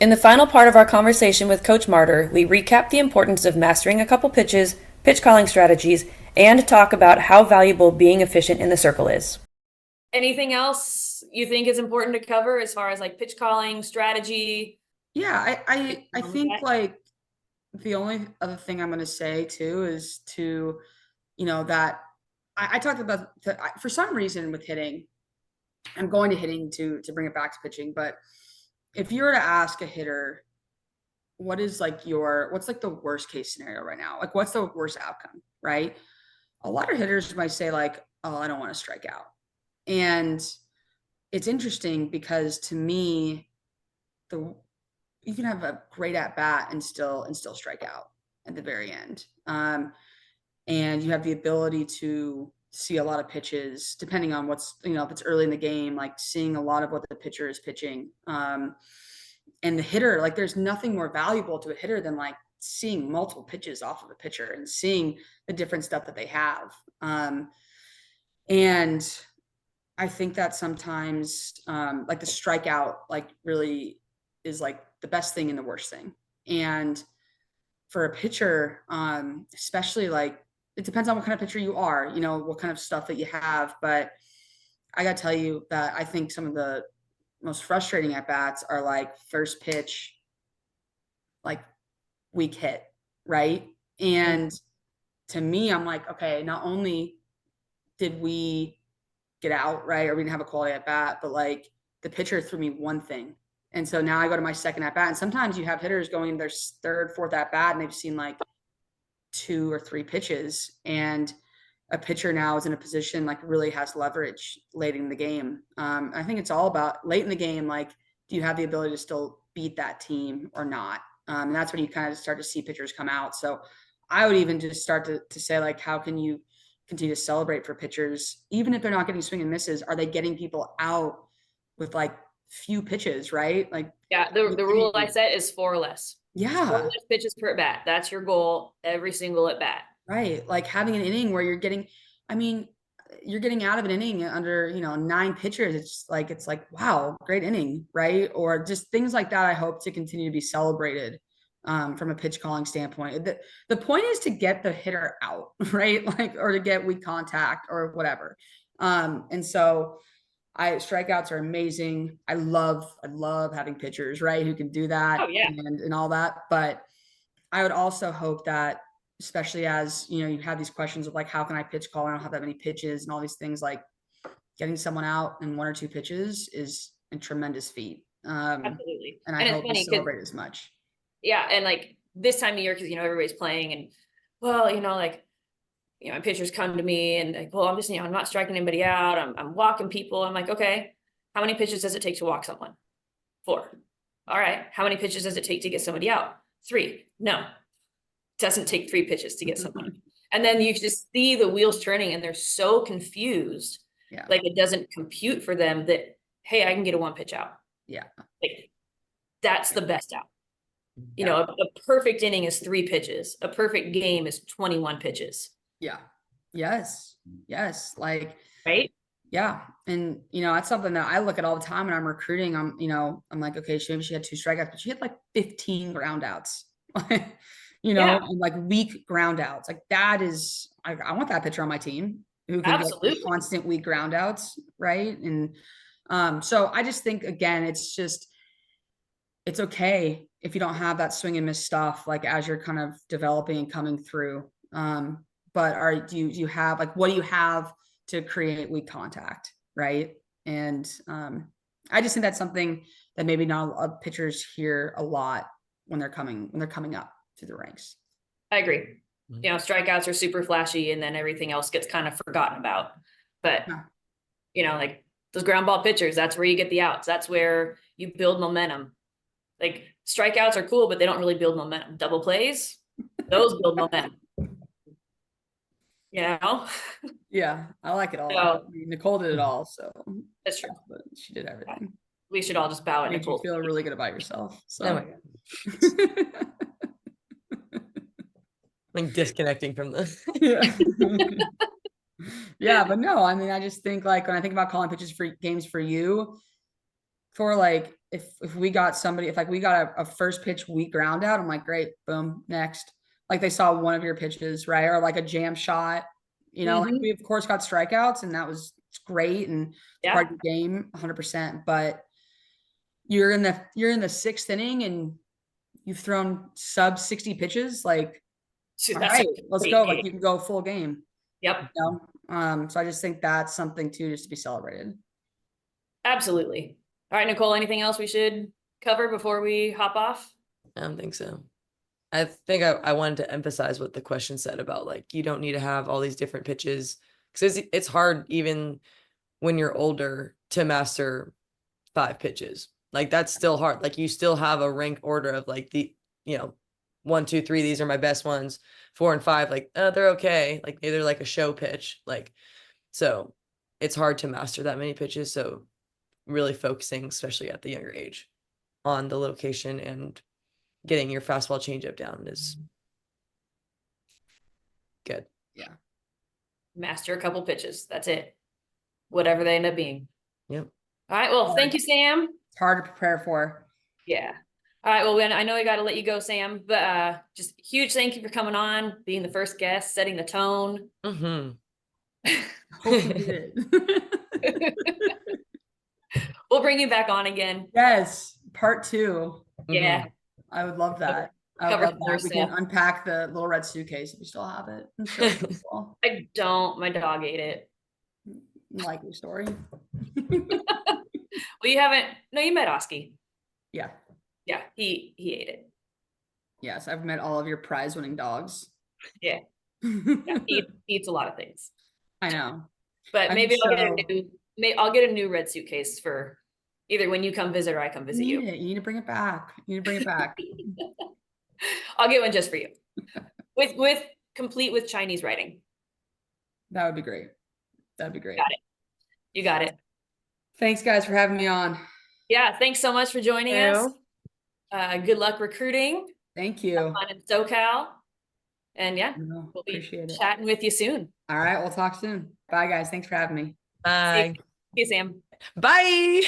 In the final part of our conversation with Coach Marder, we recap the importance of mastering a couple pitches, pitch calling strategies, and talk about how valuable being efficient in the circle is. Anything else you think is important to cover as far as like pitch calling strategy? Yeah, I think like the only other thing I'm going to say too is to, that I talked about for some reason with hitting, I'm going to hitting to bring it back to pitching, but if you were to ask a hitter, what's like the worst case scenario right now? Like what's the worst outcome, right? A lot of hitters might say like, oh, I don't want to strike out. And it's interesting because to me, the you can have a great at bat and still strike out at the very end. And you have the ability to see a lot of pitches depending on what's if it's early in the game, like seeing a lot of what the pitcher is pitching. And the hitter, like there's nothing more valuable to a hitter than like seeing multiple pitches off of a pitcher and seeing the different stuff that they have. And I think that sometimes like the strikeout like really is like the best thing and the worst thing. And for a pitcher, especially like it depends on what kind of pitcher you are, what kind of stuff that you have. But I got to tell you that I think some of the most frustrating at bats are like first pitch, like weak hit, right? And to me, I'm like, okay, not only did we get out, right, or we didn't have a quality at bat, but like the pitcher threw me one thing. And so now I go to my second at bat. And sometimes you have hitters going in their third, fourth at bat, and they've seen like 2 or 3 pitches. And a pitcher now is in a position like really has leverage late in the game. I think it's all about late in the game, like, do you have the ability to still beat that team or not? And that's when you kind of start to see pitchers come out. So I would even just start to say, like, how can you continue to celebrate for pitchers, even if they're not getting swing and misses? Are they getting people out with like few pitches, right? Like, yeah, the rule I set is 4 or less. Yeah. 4 or less pitches per at bat. That's your goal every single at bat. Right. Like having an inning where I mean, you're getting out of an inning under, 9 pitchers. It's like, wow, great inning, right? Or just things like that. I hope to continue to be celebrated from a pitch calling standpoint. The point is to get the hitter out, right? Like, or to get weak contact or whatever. And so strikeouts are amazing. I love having pitchers, right, who can do that. Oh, yeah. And all that. But I would also hope that, especially as you have these questions of like, how can I pitch call? I don't have that many pitches and all these things. Like getting someone out in 1 or 2 pitches is a tremendous feat. Absolutely. And I hope we celebrate as much. Yeah, and like this time of year, because everybody's playing, and well, like my pitchers come to me and like, well, I'm just I'm not striking anybody out. I'm walking people. I'm like, okay, how many pitches does it take to walk someone? 4. All right. How many pitches does it take to get somebody out? 3. No, it doesn't take 3 pitches to get someone. And then you just see the wheels turning, and they're so confused. Yeah. Like it doesn't compute for them that, hey, I can get a 1 pitch out. Yeah. Like that's the best out. A perfect inning is 3 pitches. A perfect game is 21 pitches. Yeah. Yes. Like, right. Yeah. And, that's something that I look at all the time when I'm recruiting. I'm like, okay, maybe she had 2 strikeouts, but she had like 15 ground outs, Yeah. and like weak ground outs. Like that is, I want that pitcher on my team who can get constant weak ground outs. Right. And, so I just think, again, it's okay if you don't have that swing and miss stuff, like as you're kind of developing and coming through. But do you have, like, what do you have to create weak contact, right? And I just think that's something that maybe not a lot of pitchers hear a lot when they're coming up through the ranks. I agree. Strikeouts are super flashy, and then everything else gets kind of forgotten about. But like those ground ball pitchers, that's where you get the outs. That's where you build momentum. Like strikeouts are cool, but they don't really build momentum. Double plays, those build momentum. Yeah, I like it all. So, Nicole did it all, so that's true. But she did everything. We should all just bow at Nicole. You feel really good about yourself. So like disconnecting from this. Yeah, but no, I mean, I just think like when I think about calling pitches for games for you, for like if we got somebody, if like we got a first pitch weak ground out, I'm like, great, boom, next. Like they saw one of your pitches, right? Or like a jam shot, like Mhm. we of course got strikeouts and that was great and it's part Yeah. of the game 100%. But you're in the sixth inning and you've thrown sub 60 pitches, like, Shoot, all that's a right, let's great go. game. Like you can go full game, Yep, So I just think that's something too, just to be celebrated. absolutely. All right, Nicole, anything else we should cover before we hop off? I don't think so. I think I wanted to emphasize what the question said about like you don't need to have all these different pitches because it's hard even when you're older to master 5 pitches. Like that's still hard. Like you still have a rank order of like the 1, 2, 3. These are my best ones. 4 and 5, like they're okay. Like maybe they're like a show pitch. Like so, it's hard to master that many pitches. So really focusing, especially at the younger age, on the location and getting your fastball changeup down is good. Yeah. Master a couple pitches. That's it. Whatever they end up being. Yep. All right. Well, thank you, Sam. It's hard to prepare for. Yeah. All right. Well, I know we got to let you go, Sam, but just huge thank you for coming on, being the first guest, setting the tone. Mm-hmm. Hope we did it. We'll bring you back on again. Yes, part 2. Yeah. I would love that. I would Cover love some other that. We can stuff. unpack the little red suitcase if we still have it. I'm sure we will. I don't. My dog ate it. Like your story. Well, you haven't. No, you met Oski. Yeah. Yeah, he ate it. Yes, I've met all of your prize-winning dogs. Yeah. Yeah, he eats a lot of things. I know. But I'm maybe so- I'll get a new red suitcase for either when you come visit or I come visit you. You need to bring it back. You need to bring it back. I'll get one just for you. With complete with Chinese writing. That would be great. That'd be great. Got it. You got it. Thanks, guys, for having me on. Yeah, thanks so much for joining us. Good luck recruiting. Thank you. Have fun in SoCal. And yeah, No, we'll be appreciate it. chatting with you soon. All right, we'll talk soon. Bye, guys. Thanks for having me. Bye. See you, Sam. Bye.